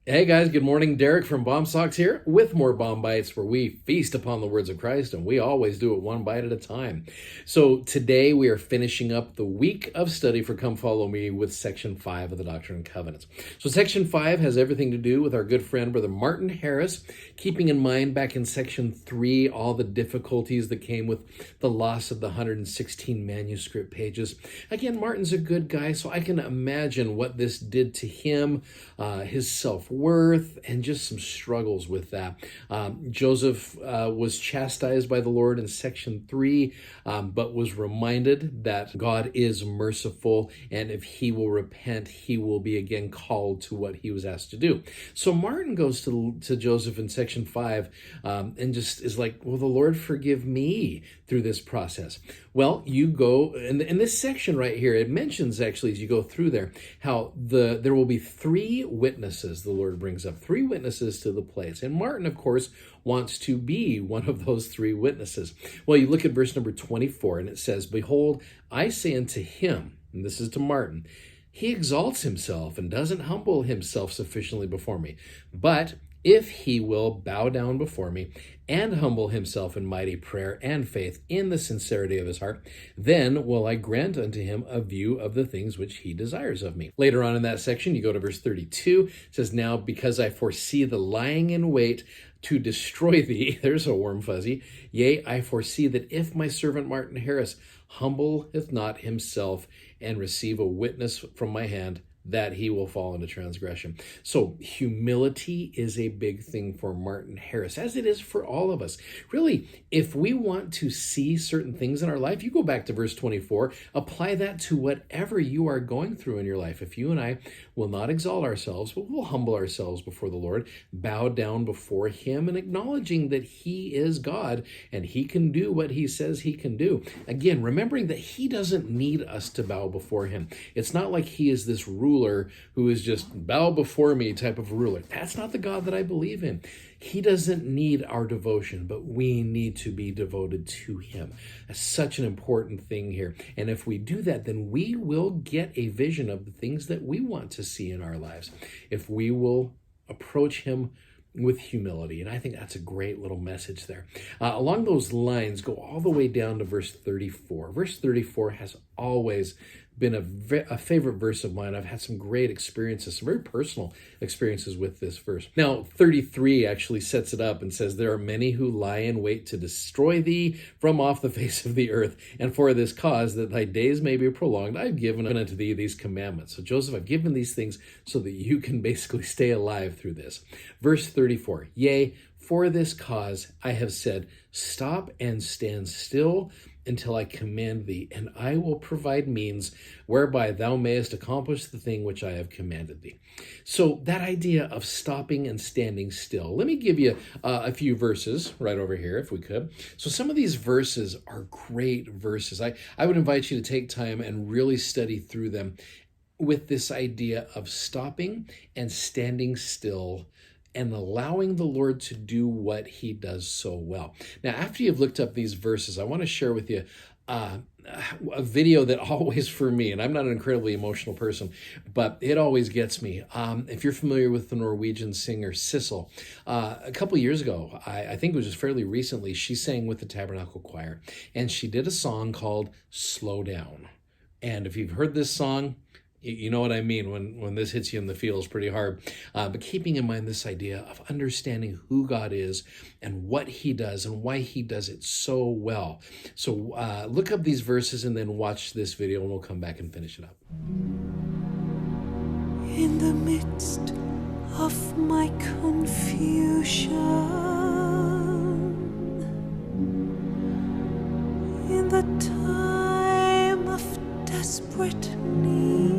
Hey guys, good morning. Derek from Bomb Socks here with more Bomb Bites, where we feast upon the words of Christ, and we always do it one bite at a time. So today we are finishing up the week of study for Come Follow Me with Section 5 of the Doctrine and Covenants. So Section 5 has everything to do with our good friend, Brother Martin Harris, keeping in mind back in Section 3 all the difficulties that came with the loss of the 116 manuscript pages. Again, Martin's a good guy, so I can imagine what this did to him, his self-worth, and just some struggles with that. Joseph was chastised by the Lord in Section 3, but was reminded that God is merciful, and if he will repent, he will be again called to what he was asked to do. So Martin goes to Joseph in Section 5 and just is like, will the Lord forgive me through this process? Well, you go, in this section right here, it mentions actually as you go through there, how there will be three witnesses, the Lord brings up, three witnesses to the place. And Martin, of course, wants to be one of those three witnesses. Well, you look at verse number 24, and it says, behold, I say unto him, and this is to Martin, he exalts himself and doesn't humble himself sufficiently before me. But if he will bow down before me and humble himself in mighty prayer and faith in the sincerity of his heart, then will I grant unto him a view of the things which he desires of me. Later on in that section, you go to verse 32, it says, now because I foresee the lying in wait to destroy thee, there's a warm fuzzy, yea, I foresee that if my servant Martin Harris humbleth not himself and receive a witness from my hand, that he will fall into transgression. So humility is a big thing for Martin Harris, as it is for all of us. Really, if we want to see certain things in our life, you go back to verse 24, apply that to whatever you are going through in your life. If you and I will not exalt ourselves, but we'll humble ourselves before the Lord, bow down before him and acknowledging that he is God and he can do what he says he can do. Again, remembering that he doesn't need us to bow before him. It's not like he is this ruler who is just bow before me type of ruler. That's not the God that I believe in. He doesn't need our devotion, but we need to be devoted to him. That's such an important thing here. And if we do that, then we will get a vision of the things that we want to see in our lives. If we will approach him with humility. And I think that's a great little message there. Along those lines, go all the way down to verse 34. Verse 34 has always been a favorite verse of mine. I've had some great experiences, some very personal experiences with this verse. Now, 33 actually sets it up and says, there are many who lie in wait to destroy thee from off the face of the earth, and for this cause, that thy days may be prolonged, I've given unto thee these commandments. So Joseph, I've given these things so that you can basically stay alive through this. Verse 34, yea, for this cause I have said, stop and stand still until I command thee, and I will provide means whereby thou mayest accomplish the thing which I have commanded thee. So that idea of stopping and standing still, let me give you a few verses right over here, if we could. So some of these verses are great verses. I would invite you to take time and really study through them with this idea of stopping and standing still and allowing the Lord to do what he does so well. Now, after you've looked up these verses, I want to share with you a video that always, for me, and I'm not an incredibly emotional person, but it always gets me. If you're familiar with the Norwegian singer Sissel, a couple years ago, I think it was just fairly recently, she sang with the Tabernacle Choir, and she did a song called Slow Down. And if you've heard this song, you know what I mean when this hits you in the feels pretty hard. But keeping in mind this idea of understanding who God is and what he does and why he does it so well. So look up these verses and then watch this video, and we'll come back and finish it up. In the midst of my confusion, in the time of desperate need,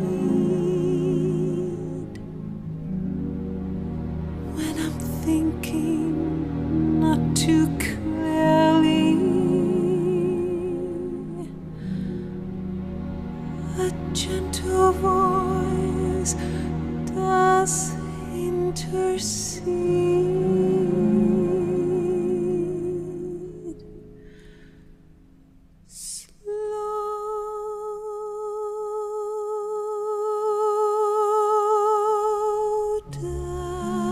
when I'm thinking not too clearly, a gentle voice does intercede. Slow down.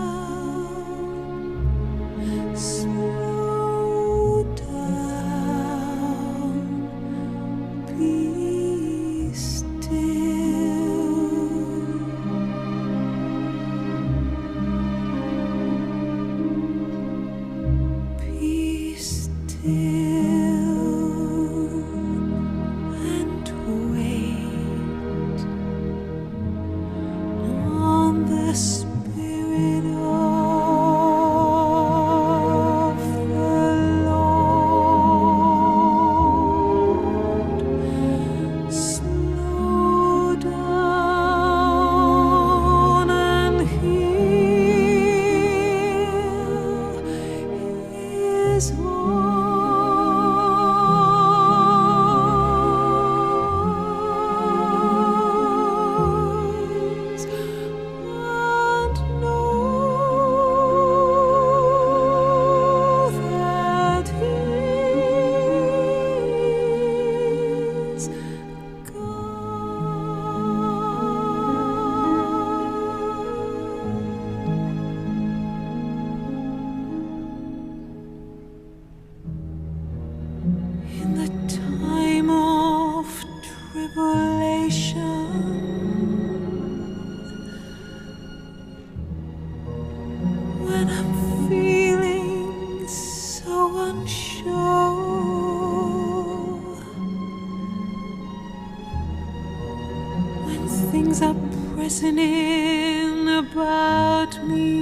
listening about me.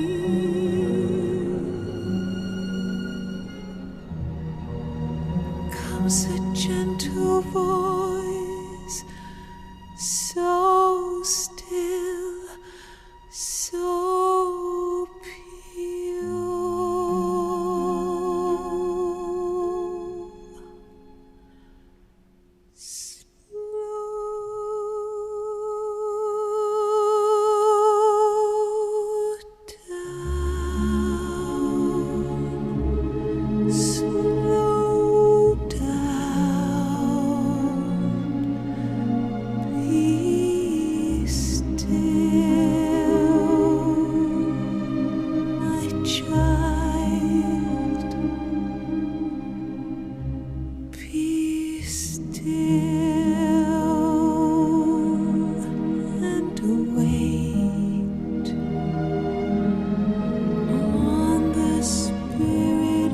Comes a gentle voice, so still, so pure. Slow down, be still, my child, be still and wait on the Spirit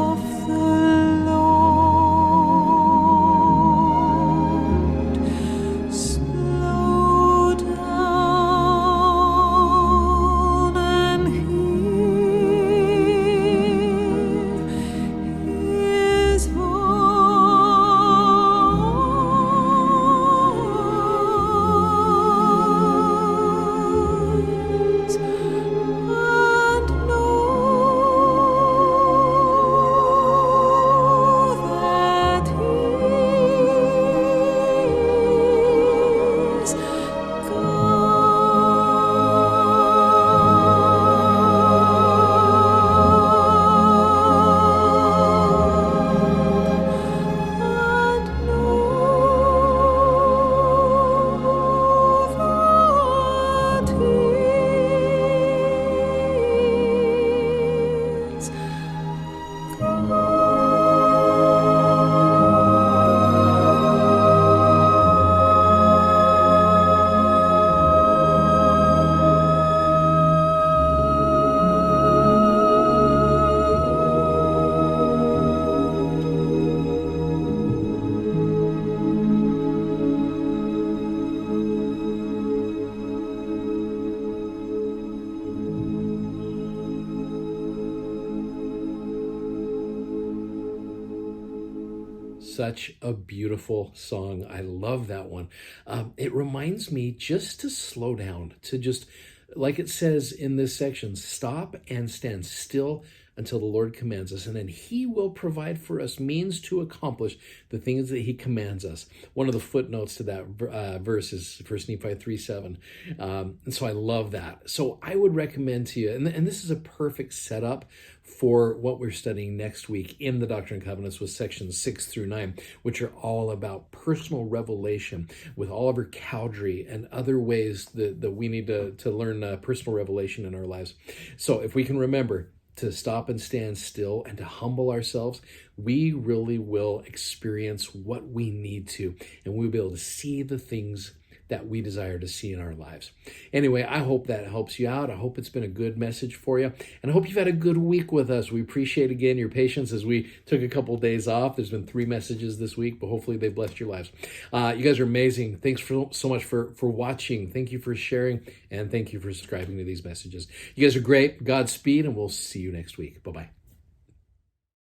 of the Lord. Slow down and hear His voice, and know that He is God, and know that He is Such a beautiful song. I love that one. It reminds me just to slow down, to just, like it says in this section, stop and stand still until the Lord commands us, and then He will provide for us means to accomplish the things that He commands us. One of the footnotes to that verse is 1 Nephi 3:7. And so I love that. So I would recommend to you, and this is a perfect setup for what we're studying next week in the Doctrine and Covenants with sections 6 through 9, which are all about personal revelation with Oliver Cowdery and other ways that we need to learn personal revelation in our lives. So if we can remember to stop and stand still and to humble ourselves, we really will experience what we need to, and we'll be able to see the things that we desire to see in our lives. Anyway, I hope that helps you out. I hope it's been a good message for you, and I hope you've had a good week with us. We appreciate, again, your patience as we took a couple of days off. There's been 3 messages this week, but hopefully they blessed your lives. You guys are amazing. Thanks so much for watching. Thank you for sharing, and thank you for subscribing to these messages. You guys are great. Godspeed, and we'll see you next week. Bye-bye.